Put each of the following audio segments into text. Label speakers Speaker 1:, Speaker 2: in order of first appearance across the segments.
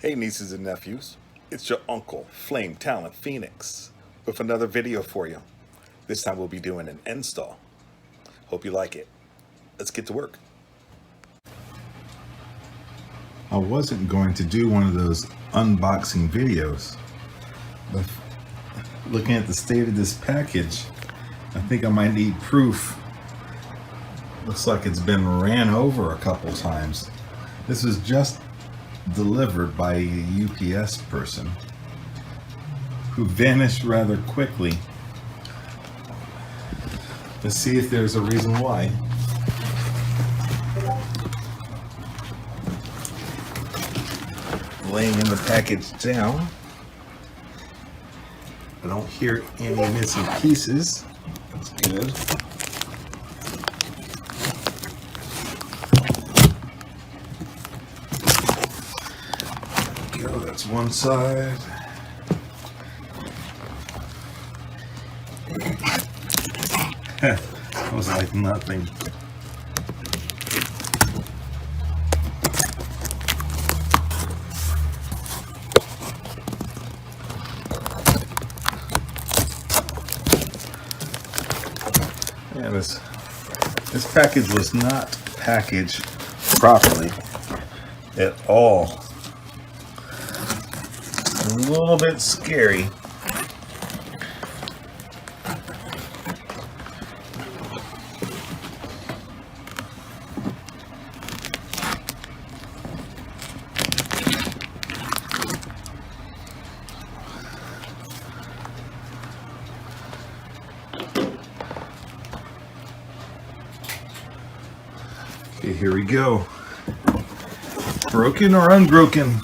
Speaker 1: Hey nieces and nephews, it's your uncle, Flame Talent Phoenix, with another video for you. This time we'll be doing an install. Hope you like it. Let's get to work. I wasn't going to do one of those unboxing videos, but looking at the state of this package, I think I might need proof. Looks like it's been ran over a couple times. This was just delivered by a UPS person who vanished rather quickly. Let's see if there's a reason why. Laying in the package down, I don't hear any missing pieces. That's good. Go, that's one side. That was like nothing. Yeah, this package was not packaged properly at all. A little bit scary. Okay, here we go. Broken or unbroken?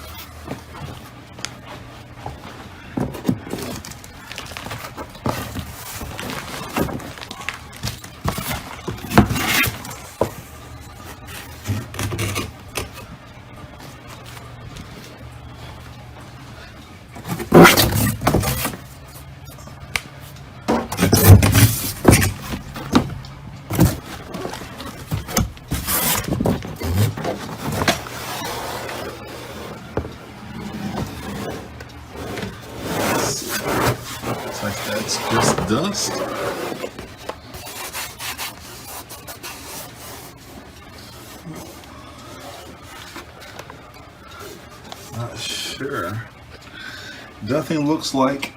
Speaker 1: Like that's just dust. Not sure. Nothing looks like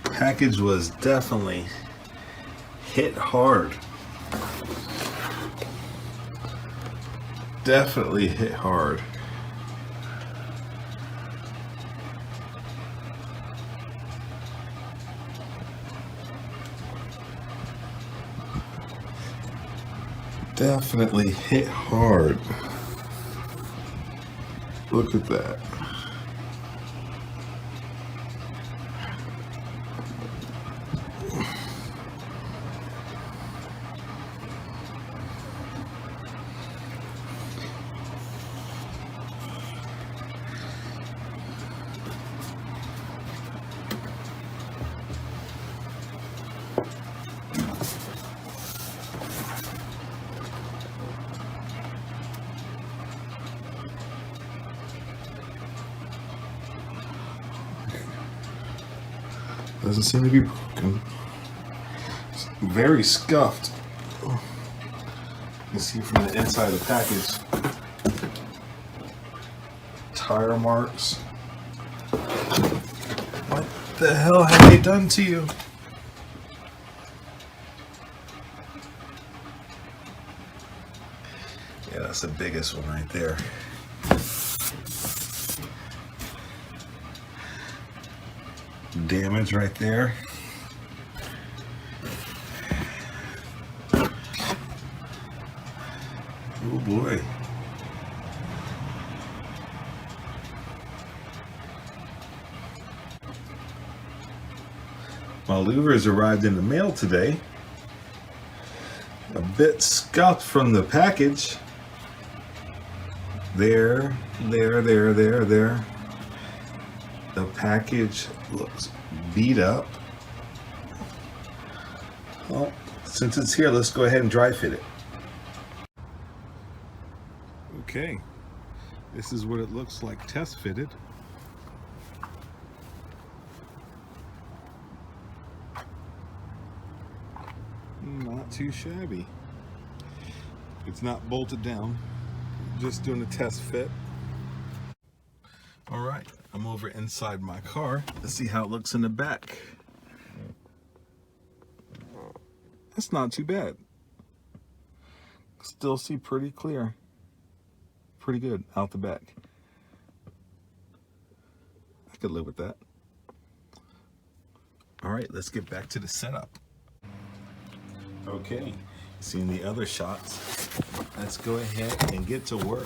Speaker 1: package was definitely hit hard. Definitely hit hard. Definitely hit hard. Look at that. Doesn't seem to be broken. It's very scuffed. You can see from the inside of the package. Tire marks. What the hell have they done to you? Yeah, that's the biggest one right there. Damage right there. Oh boy. My louvers arrived in the mail today. A bit scuffed from the package. There. The package looks beat up. Well, since it's here, let's go ahead and dry fit it. Okay, This is what it looks like test fitted. Not too shabby. It's not bolted down, just doing a test fit. All right, I'm over inside my car. Let's see how it looks in the back. That's not too bad. Still see pretty clear. Pretty good out the back. I could live with that. All right, let's get back to the setup. Okay, seeing the other shots. Let's go ahead and get to work.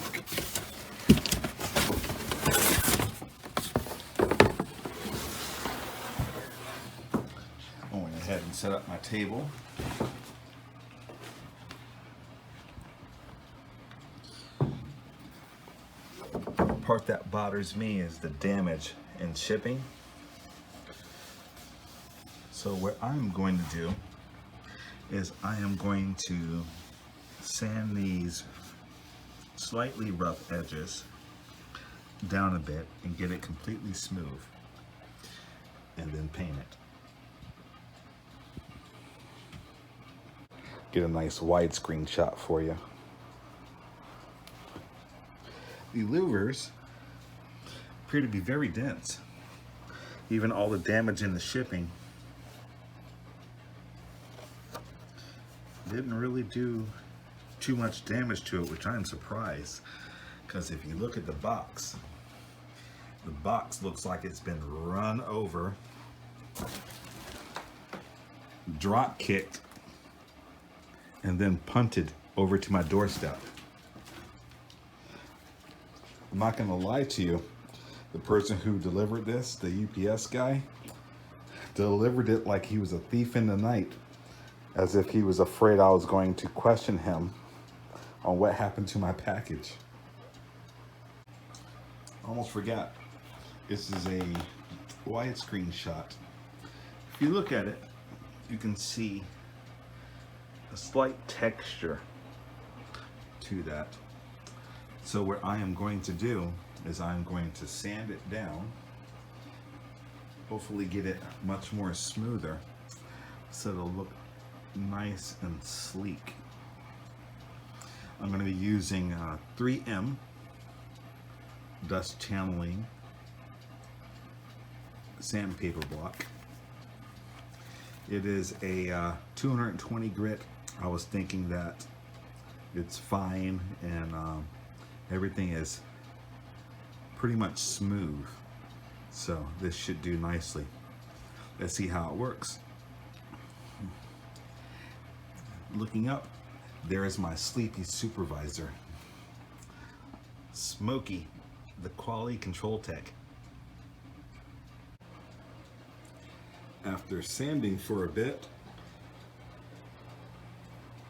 Speaker 1: I went ahead and set up my table. The part that bothers me is the damage in shipping. So what I'm going to do is I am going to sand these slightly rough edges down a bit and get it completely smooth, and then paint it. Get a nice widescreen shot for you. The louvers appear to be very dense. Even all the damage in the shipping didn't really do too much damage to it, which I'm surprised, because if you look at the box looks like it's been run over, drop kicked, and then punted over to my doorstep. I'm not gonna lie to you, the person who delivered this, the UPS guy, delivered it like he was a thief in the night, as if he was afraid I was going to question him on what happened to my package. Almost forgot. This is a widescreen shot. If you look at it, you can see a slight texture to that. So what I am going to do is I'm going to sand it down, hopefully get it much more smoother so it'll look nice and sleek. I'm going to be using 3M dust channeling sandpaper block. It is a 220 grit. I was thinking that it's fine and everything is pretty much smooth, so this should do nicely. Let's see how it works. Looking up, there is my sleepy supervisor, Smokey, the quality control tech. After sanding for a bit,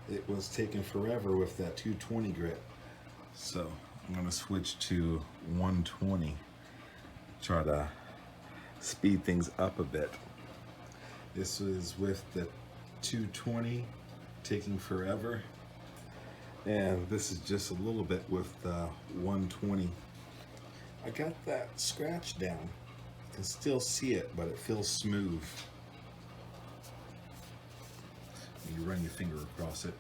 Speaker 1: it was taking forever with that 220 grit. So I'm going to switch to 120, try to speed things up a bit. This is with the 220 taking forever, and this is just a little bit with 120. I got that scratch down. You can still see it, but it feels smooth. You run your finger across it.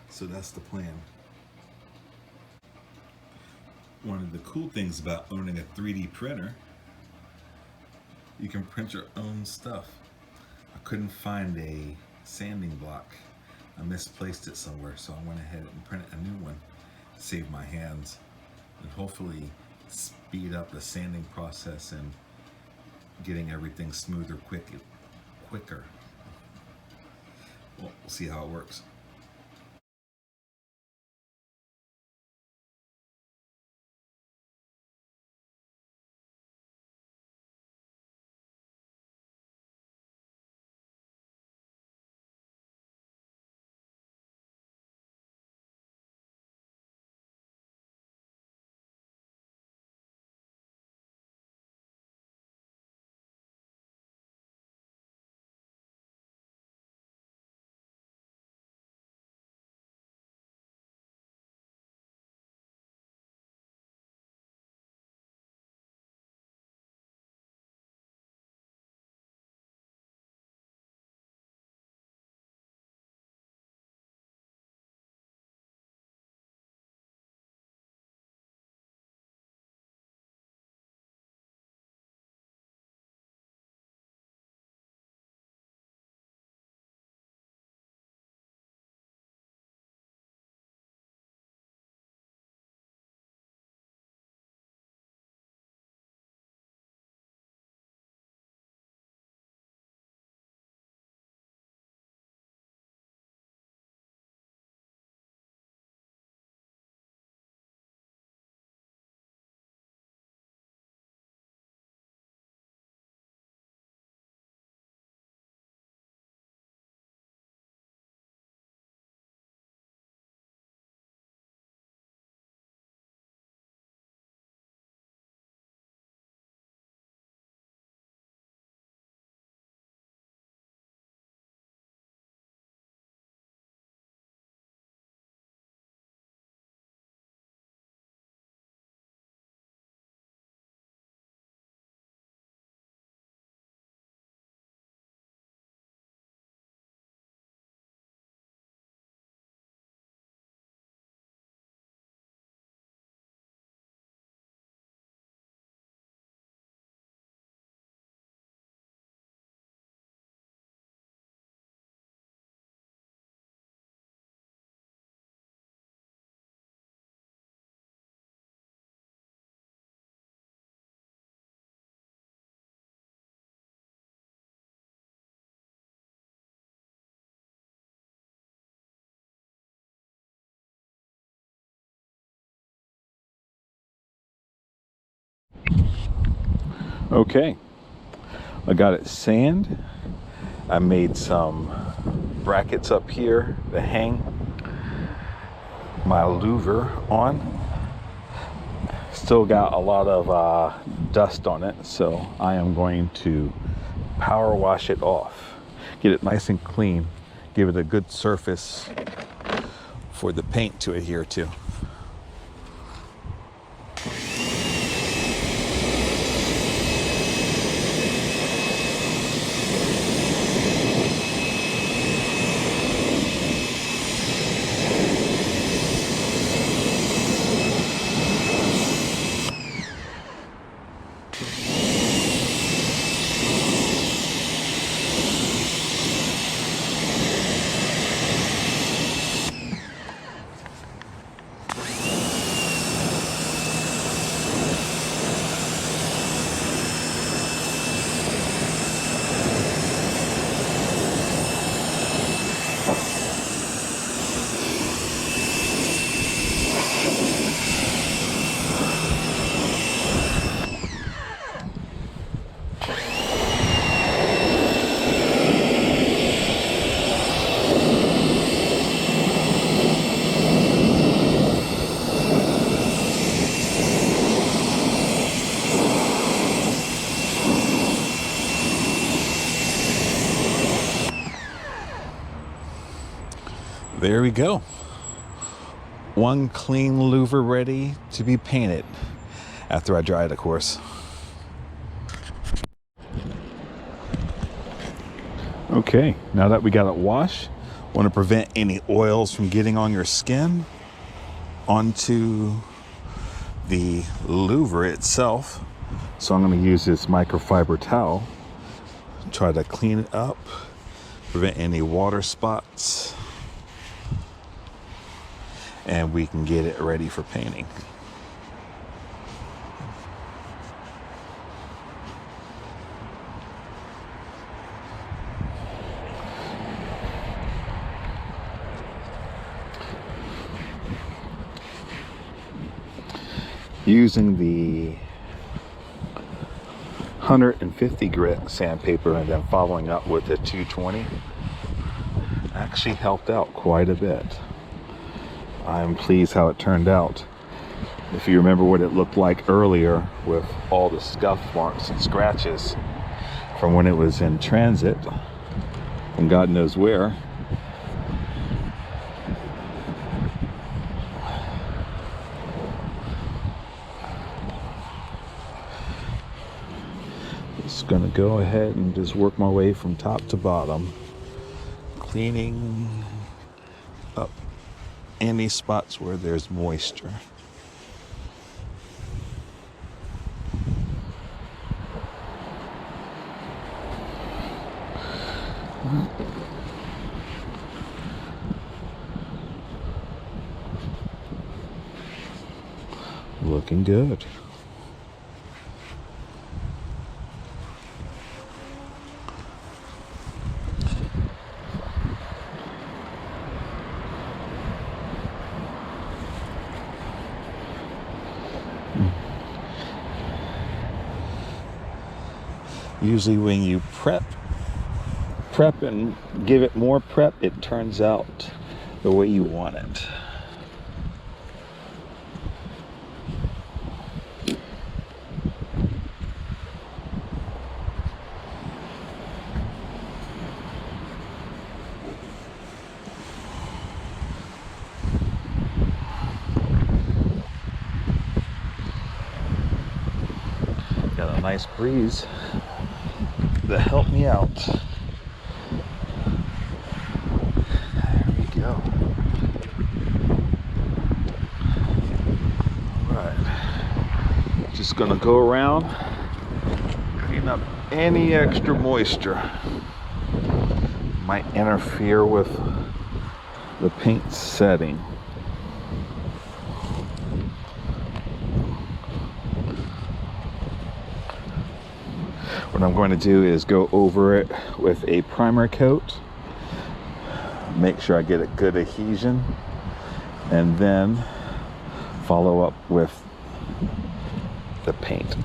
Speaker 1: So that's the plan. One of the cool things about owning a 3D printer, you can print your own stuff. I couldn't find a sanding block. I misplaced it somewhere, so I went ahead and printed a new one, save my hands, and hopefully speed up the sanding process and getting everything smoother quicker. Well, we'll see how it works. Okay, I got it sanded. I made some brackets up here to hang my louver on. Still got a lot of dust on it, so I am going to power wash it off, get it nice and clean, give it a good surface for the paint to adhere to. There we go. One clean louver ready to be painted. After I dry it, of course. Okay, now that we got it washed, want to prevent any oils from getting on your skin onto the louver itself. So I'm going to use this microfiber towel, try to clean it up, prevent any water spots, and we can get it ready for painting. Using the 150 grit sandpaper and then following up with a 220 actually helped out quite a bit. I'm pleased how it turned out. If you remember what it looked like earlier with all the scuff marks and scratches from when it was in transit and God knows where, just gonna go ahead and just work my way from top to bottom, cleaning up any spots where there's moisture. Looking good. Usually when you prep and give it more prep, it turns out the way you want it. Got a nice breeze that helped me out. There we go. All right, just gonna go around, clean up any extra moisture might interfere with the paint setting. What I'm going to do is go over it with a primer coat, make sure I get a good adhesion, and then follow up with the paint.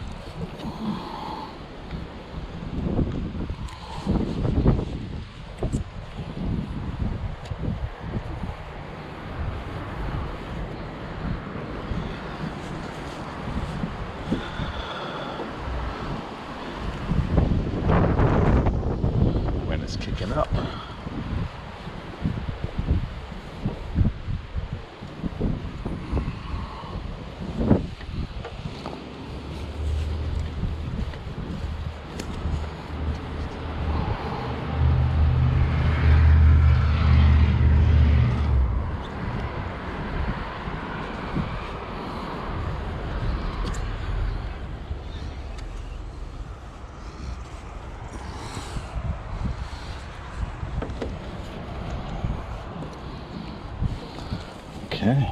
Speaker 1: Okay.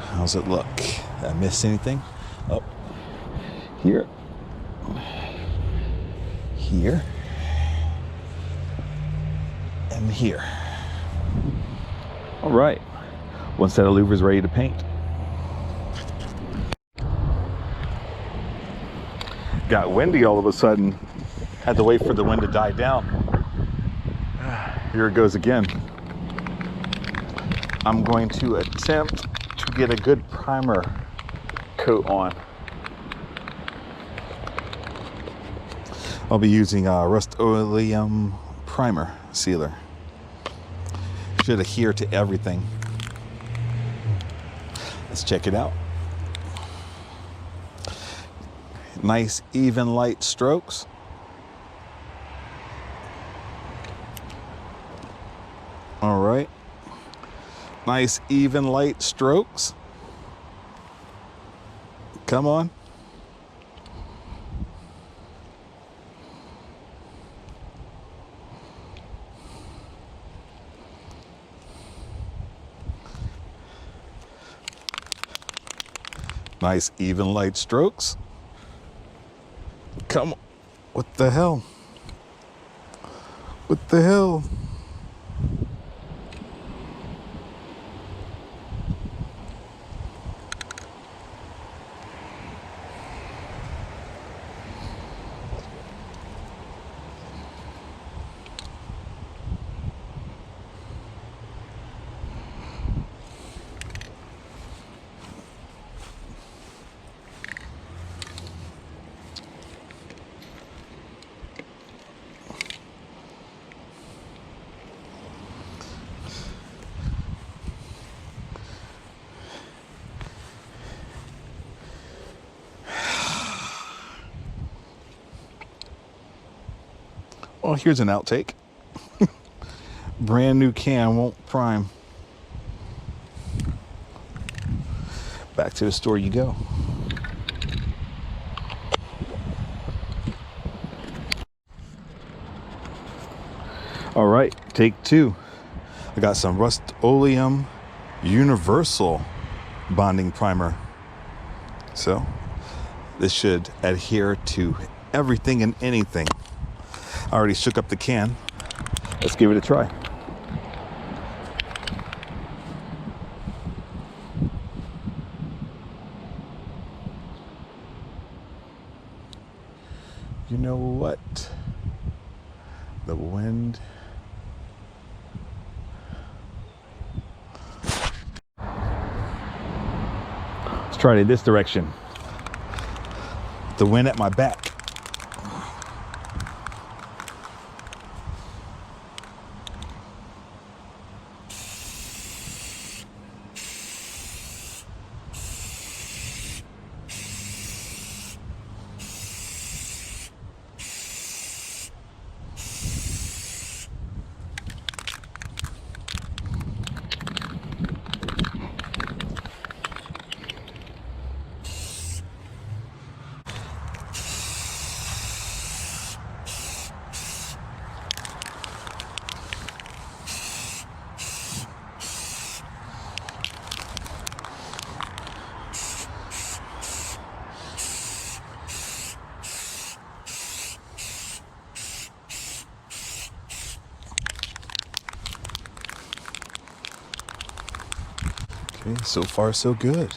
Speaker 1: How's it look? Did I miss anything? Oh, here. Here. And here. All right. One set of louvers ready to paint. Got windy all of a sudden. Had to wait for the wind to die down. Here it goes again. I'm going to attempt to get a good primer coat on. I'll be using Rust-Oleum primer sealer. Should adhere to everything. Let's check it out. Nice even light strokes. All right. Nice even light strokes. Come on. Nice even light strokes. Come on. What the hell? What the hell? Well, here's an outtake. Brand new can won't prime. Back to the store you go. All right, take two. I got some Rust-Oleum Universal bonding primer. So this should adhere to everything and anything. I already shook up the can. Let's give it a try. You know what? The wind. Let's try it this direction. The wind at my back. Okay, so far so good.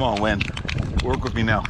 Speaker 1: Come on, Win. Work with me now.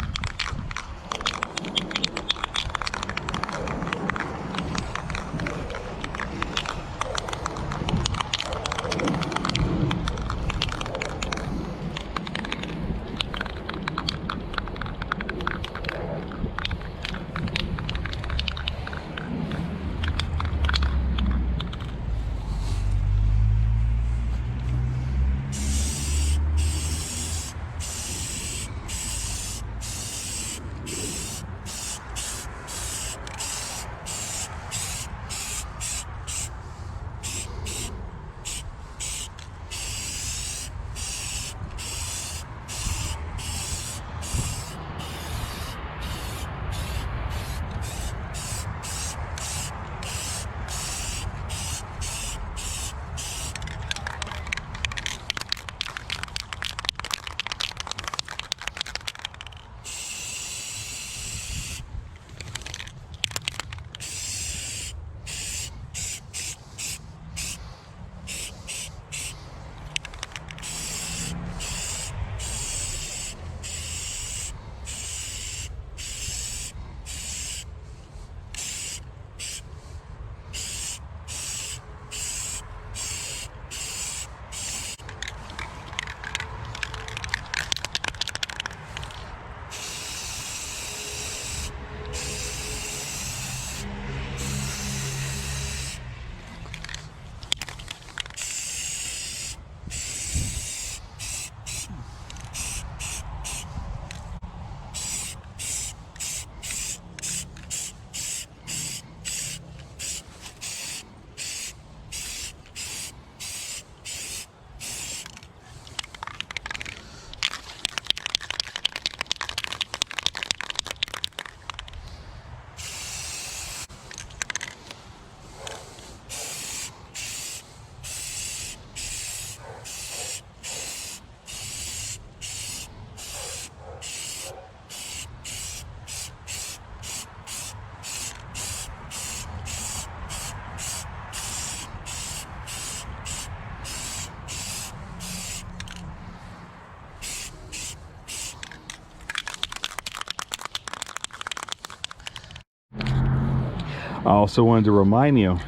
Speaker 1: I also wanted to remind you,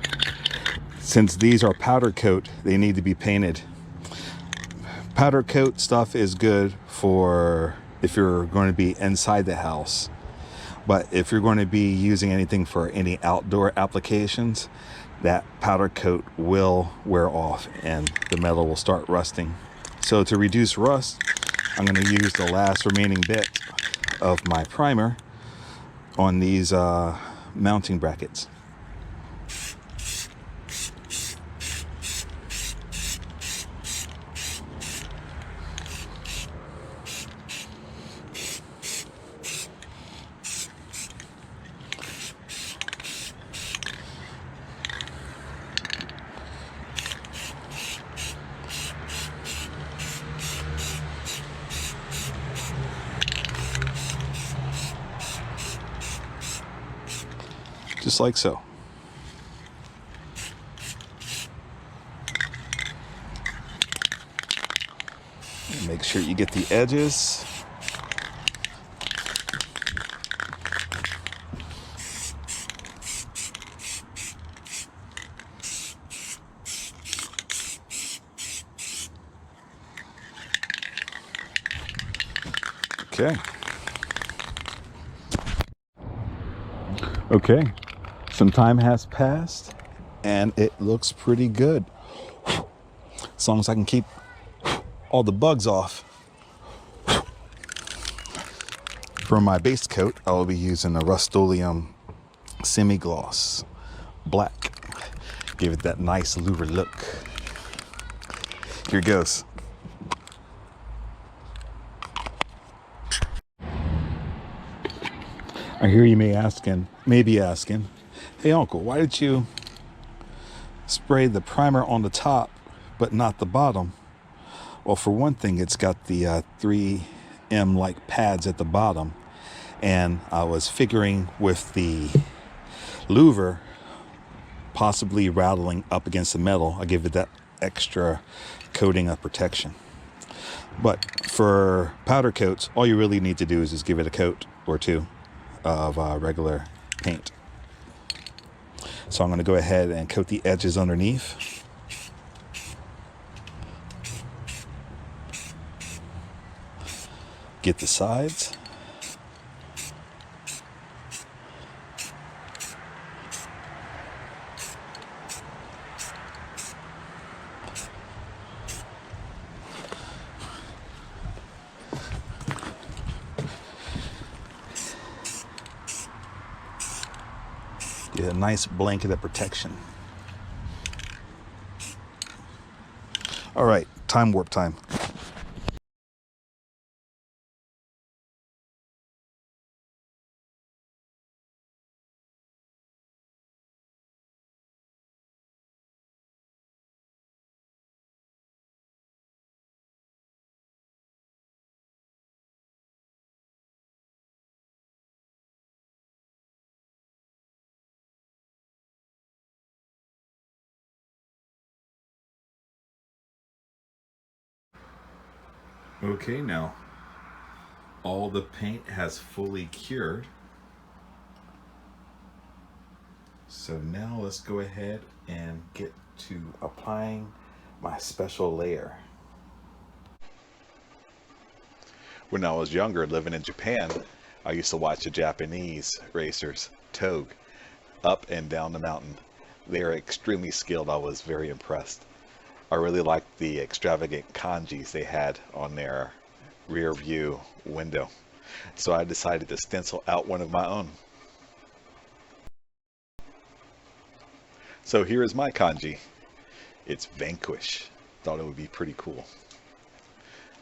Speaker 1: since these are powder coat, they need to be painted. Powder coat stuff is good for if you're going to be inside the house, but if you're going to be using anything for any outdoor applications, that powder coat will wear off and the metal will start rusting. So to reduce rust, I'm going to use the last remaining bit of my primer on these mounting brackets. Just like so. Make sure you get the edges. Okay. Okay. Some time has passed and it looks pretty good. As long as I can keep all the bugs off. For my base coat, I will be using a Rust-Oleum semi-gloss black. Give it that nice louver look. Here goes. I hear you may be asking, hey uncle, why did you spray the primer on the top but not the bottom? Well, for one thing, it's got the 3M like pads at the bottom, and I was figuring with the louver possibly rattling up against the metal, I give it that extra coating of protection.
Speaker 2: But for powder coats, all you really need to do is just give it a coat or two of regular paint. So I'm going to go ahead and coat the edges underneath. Get the sides. Get a nice blanket of protection. All right, time warp time.
Speaker 1: Okay, now all the paint has fully cured. So now let's go ahead and get to applying my special layer.
Speaker 2: When I was younger, living in Japan, I used to watch the Japanese racers togue up and down the mountain. They are extremely skilled. I was very impressed. I really liked the extravagant kanjis they had on their rear view window. So I decided to stencil out one of my own. So here is my kanji. It's vanquish. Thought it would be pretty cool.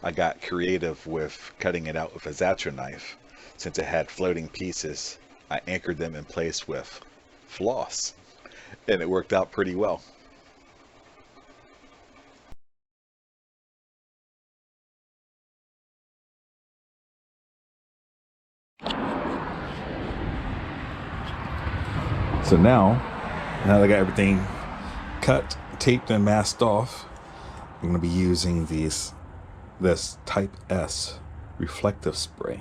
Speaker 2: I got creative with cutting it out with a Zatra knife. Since it had floating pieces, I anchored them in place with floss, and it worked out pretty well.
Speaker 1: So now that I got everything cut, taped, and masked off, I'm going to be using this Type S reflective spray.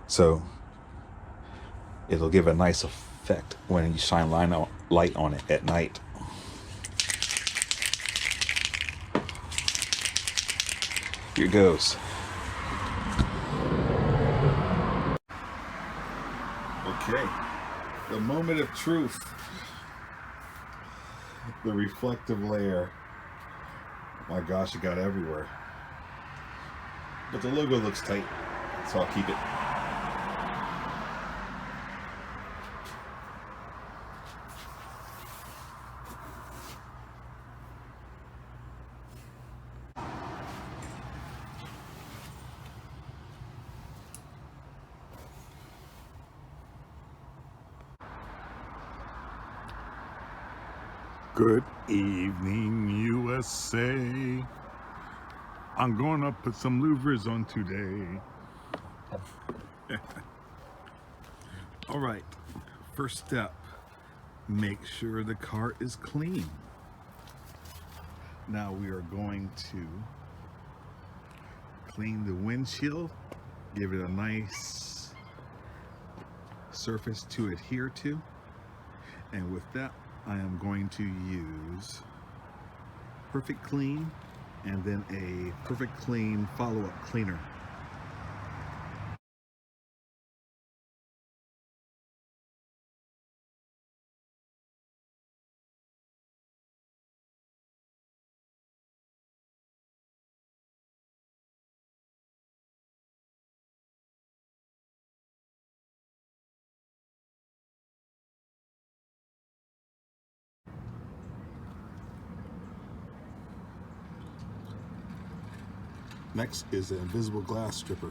Speaker 1: So it'll give a nice effect when you shine light on it at night. Here goes. Okay, the moment of truth. The reflective layer. My gosh, it got everywhere. But the logo looks tight, so I'll keep it.
Speaker 3: Good evening, USA. I'm going to put some louvers on today. All right, first step, make sure the car is clean. Now we are going to clean the windshield, give it a nice surface to adhere to. And with that, I am going to use Perfect Clean and then a Perfect Clean follow-up cleaner. Next is an invisible glass stripper.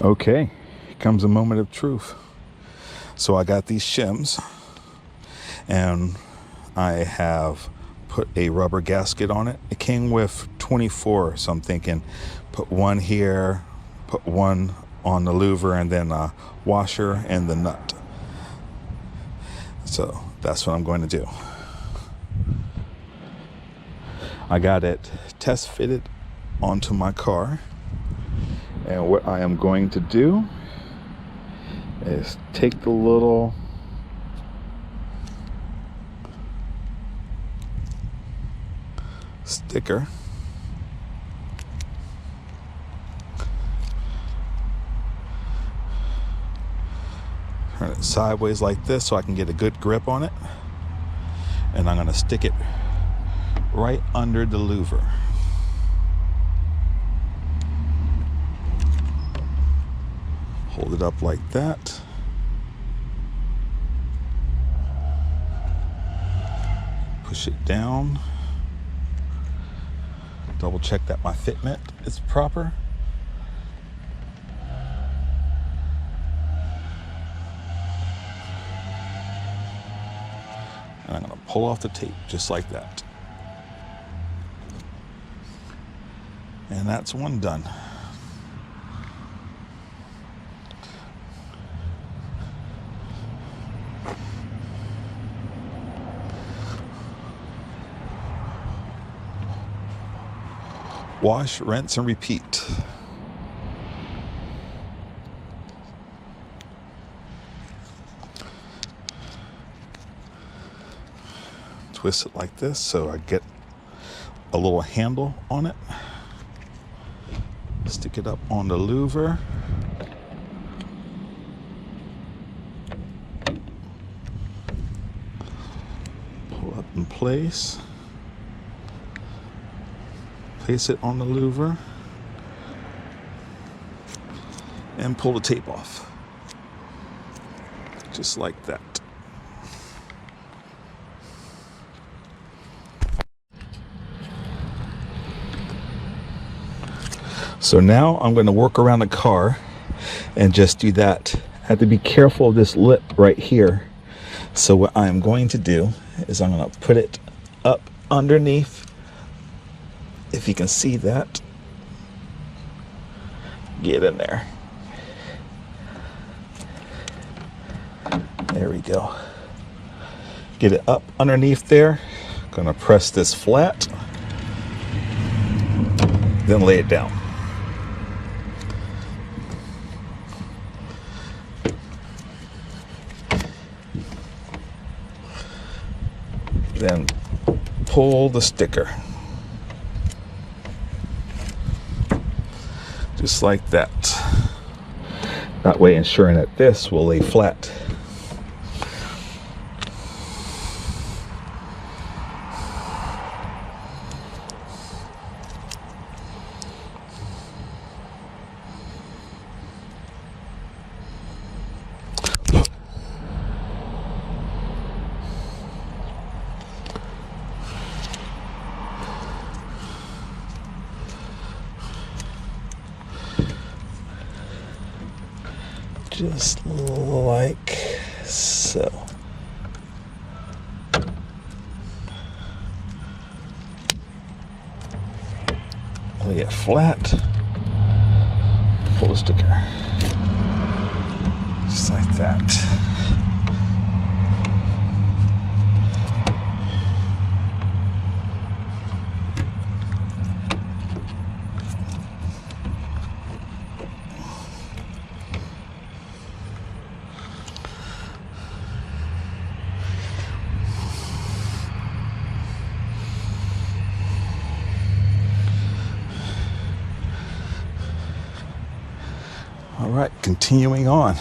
Speaker 1: Okay, here comes a moment of truth. So I got these shims, and I have put a rubber gasket on it. It came with 24, so I'm thinking put one here, put one on the louver, and then a washer and the nut. So that's what I'm going to do. I got it test fitted onto my car, and what I am going to do is take the little sticker, turn it sideways like this so I can get a good grip on it, and I'm going to stick it right under the louver. Hold it up like that. Push it down. Double check that my fitment is proper. And I'm going to pull off the tape just like that. And that's one done. Wash, rinse, and repeat. Twist it like this so I get a little handle on it. Stick it up on the louver. Pull up in place. Place it on the louver and pull the tape off. Just like that. So now I'm going to work around the car and just do that. I have to be careful of this lip right here. So what I'm going to do is I'm going to put it up underneath. If you can see that, get in there. There we go. Get it up underneath there. Gonna press this flat, then lay it down. Then pull the sticker. Just like that. That way ensuring that this will lay flat. Just like so. Lay it flat. Pull the sticker. Just like that. All right, continuing on.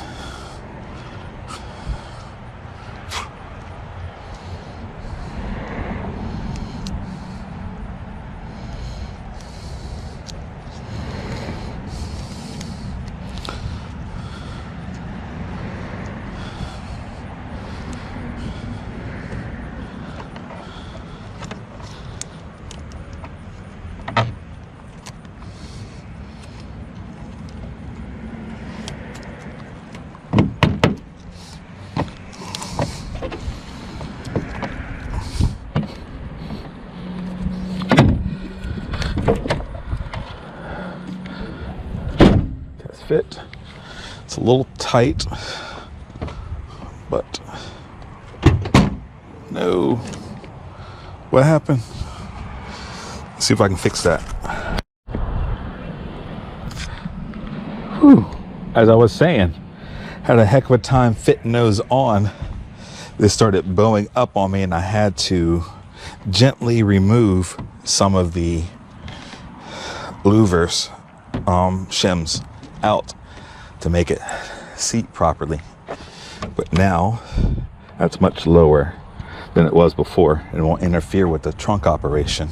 Speaker 1: Test fit. It's a little tight, but no. What happened? Let's see if I can fix that. Whew. As I was saying, had a heck of a time fitting those on. They started bowing up on me, and I had to gently remove some of the louvers, shims out to make it seat properly. But now that's much lower than it was before and won't interfere with the trunk operation.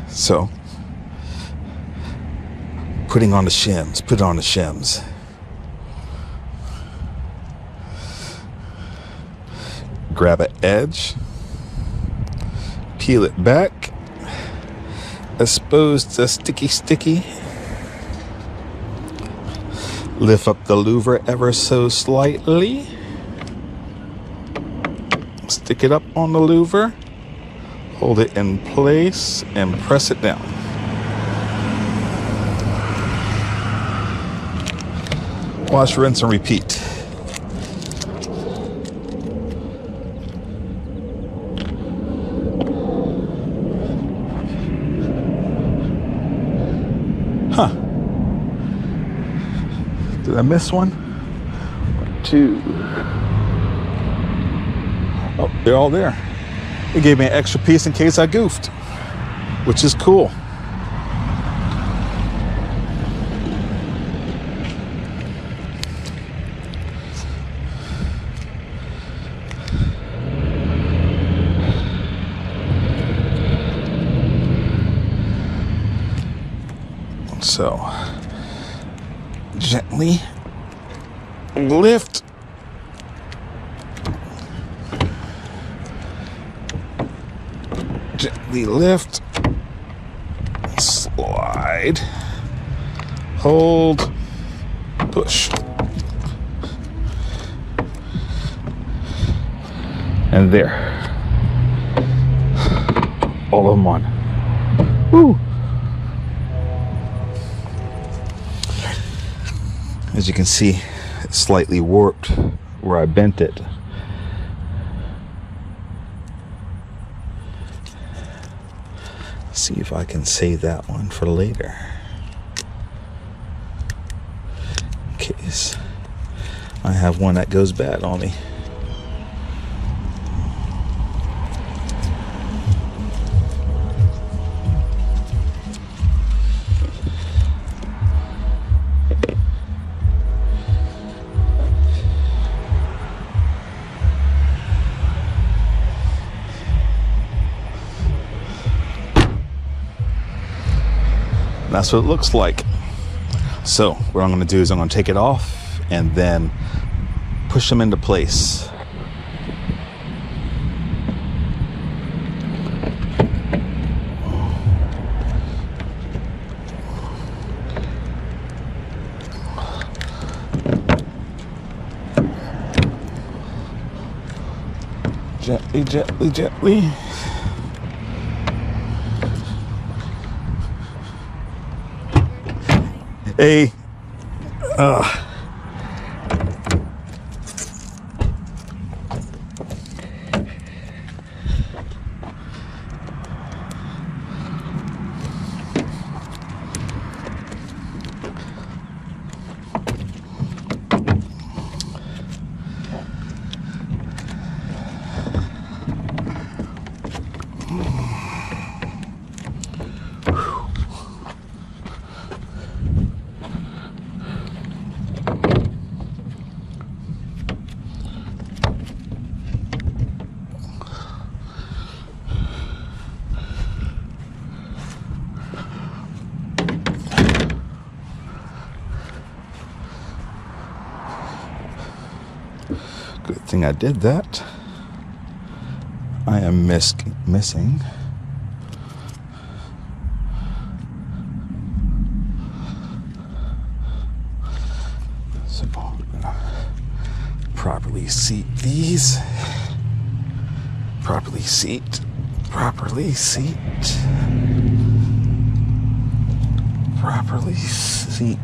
Speaker 1: So put on the shims. Grab an edge, peel it back, expose the sticky, lift up the louver ever so slightly, stick it up on the louver, hold it in place and press it down. Wash, rinse, and repeat. Did I miss one? 2. Oh, they're all there. It gave me an extra piece in case I goofed, which is cool. So, gently lift, slide, hold, push, and there, all of them on. Woo! As you can see, it's slightly warped where I bent it. See if I can save that one for later, in case I have one that goes bad on me. That's what it looks like. So what I'm going to do is I'm going to take it off and then push them into place. Gently, gently, gently. Hey, good thing I did that. I am missing. So I'm gonna properly seat these. Properly seat. properly seat.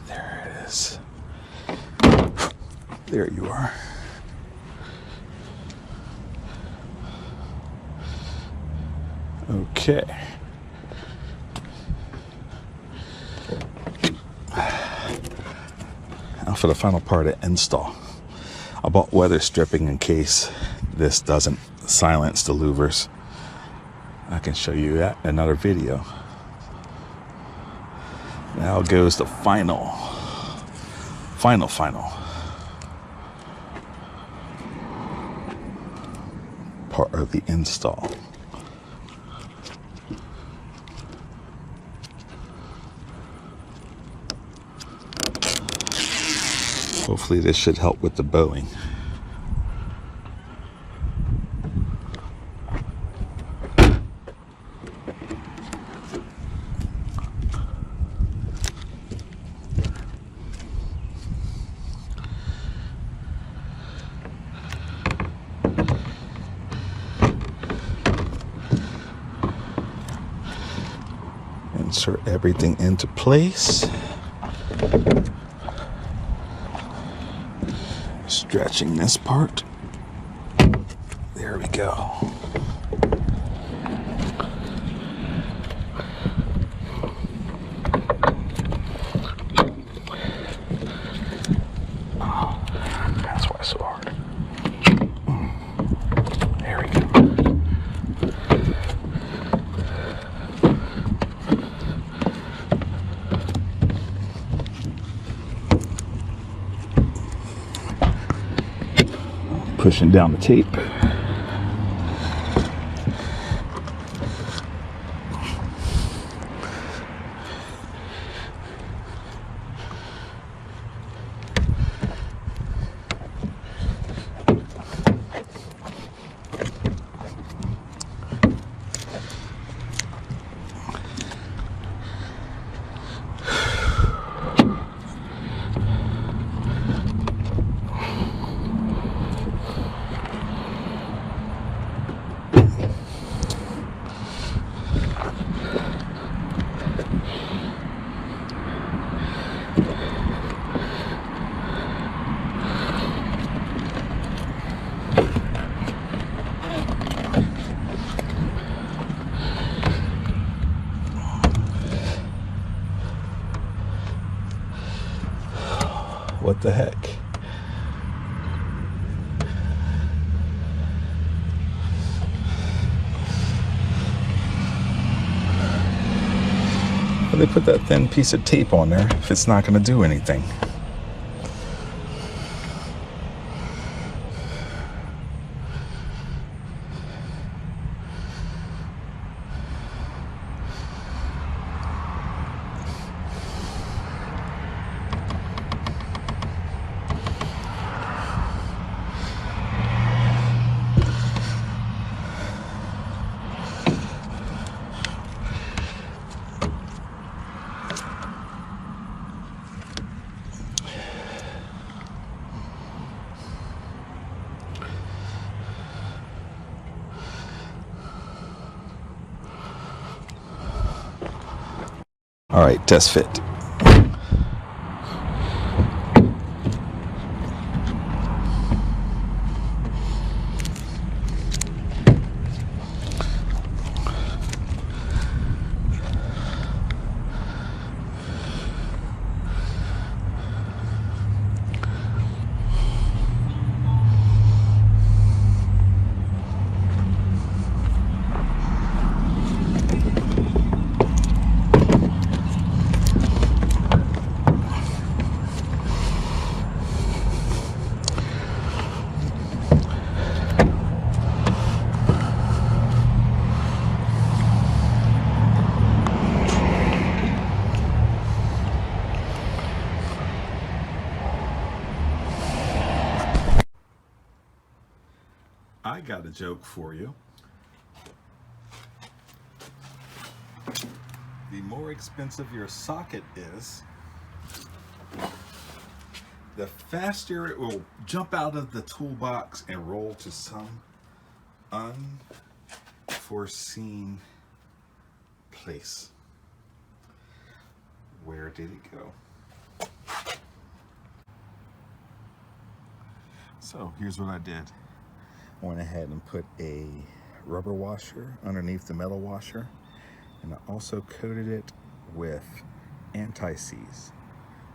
Speaker 1: There it is. There you are. Okay. Now for the final part of install. I bought weather stripping in case this doesn't silence the louvers. I can show you that in another video. Now goes the final part of the install. Hopefully this should help with the bowing. Insert everything into place. Stretching this part. There we go. Oh, that's why it's so hard. There we go. Pushing down the tape. What the heck? Well, they put that thin piece of tape on there if it's not going to do anything. All right, test fit. I got a joke for you. the more expensive your socket is, the faster it will jump out of the toolbox and roll to some unforeseen place. Where did it go? So here's what I did. I went ahead and put a rubber washer underneath the metal washer, and I also coated it with anti-seize.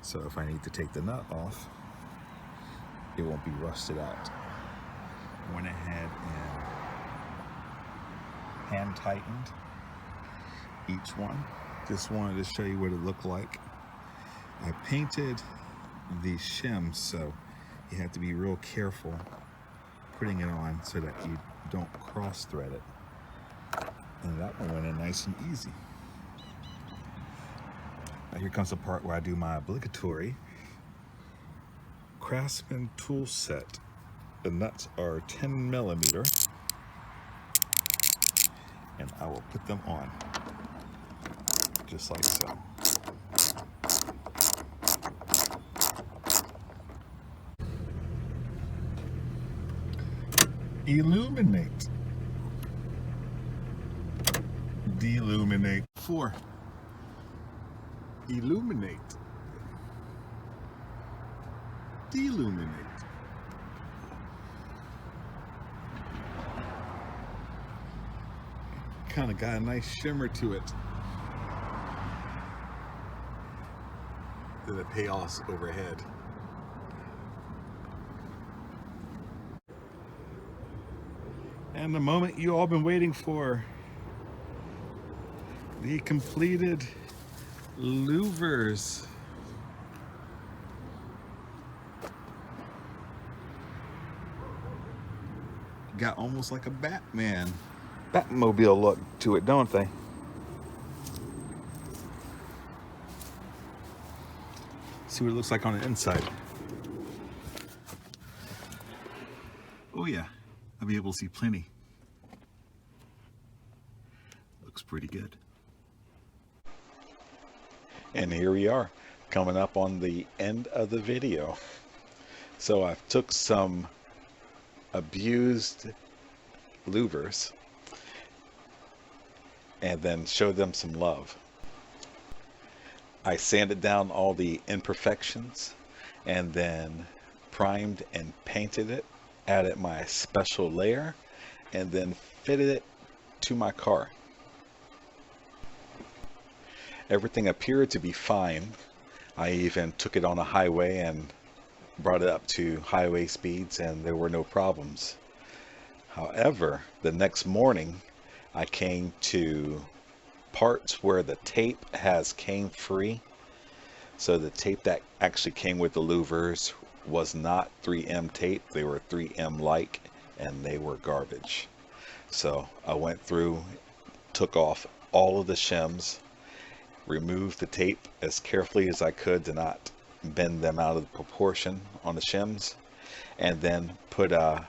Speaker 1: So if I need to take the nut off, it won't be rusted out. I went ahead and hand tightened each one. Just wanted to show you what it looked like. I painted the shims, so you have to be real careful putting it on so that you don't cross thread it. And that one went in nice and easy. Now here comes the part where I do my obligatory Craftsman tool set. The nuts are 10 millimeter, and I will put them on just like so. Illuminate. Deluminate. 4. Illuminate. Deluminate. Kind of got a nice shimmer to it. Then the payoffs overhead. And the moment you all been waiting for, the completed louvers. Got almost like a Batmobile look to it, don't they? See what it looks like on the inside. Oh yeah, I'll be able to see plenty. Looks pretty good.
Speaker 2: And here we are, coming up on the end of the video. So I took some abused louvers and then showed them some love. I sanded down all the imperfections and then primed and painted it, added my special layer, and then fitted it to my car. Everything appeared to be fine. I even took it on a highway and brought it up to highway speeds, and there were no problems. However, the next morning I came to parts where the tape came free. So the tape that actually came with the louvers was not 3M tape. They were 3M like, and they were garbage. So I went through, took off all of the shims, removed the tape as carefully as I could to not bend them out of proportion on the shims, and then put a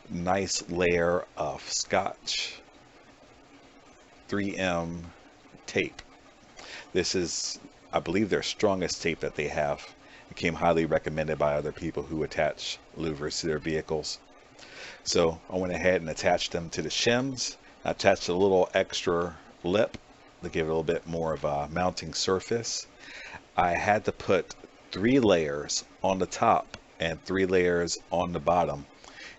Speaker 2: nice layer of Scotch 3M tape. This is, I believe, their strongest tape that they have. It came highly recommended by other people who attach louvers to their vehicles. So I went ahead and attached them to the shims. I attached a little extra lip to give it a little bit more of a mounting surface. I had to put 3 layers on the top and 3 layers on the bottom.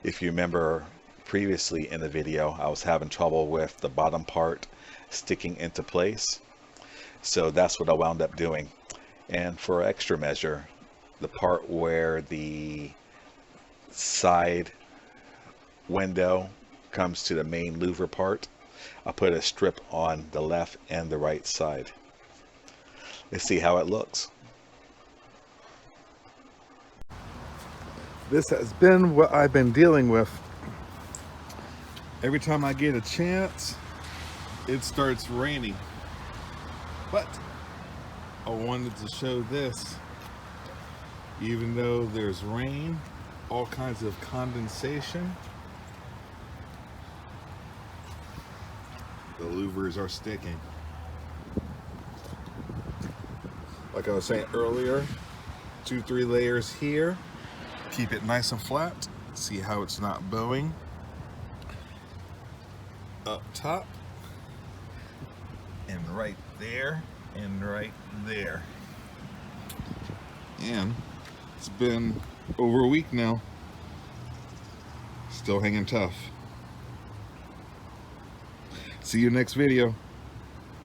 Speaker 2: If you remember previously in the video, I was having trouble with the bottom part sticking into place. So that's what I wound up doing. And for extra measure, the part where the side window comes to the main louver part, I put a strip on the left and the right side. Let's see how it looks.
Speaker 1: This has been what I've been dealing with. Every time I get a chance, it starts raining. But I wanted to show this. Even though there's rain, all kinds of condensation, the louvers are sticking.
Speaker 3: like I was saying earlier, 2-3 layers here. Keep it nice and flat. See how it's not bowing. Up top. And right there. And right there. And it's been over a week now. Still hanging tough. See you next video.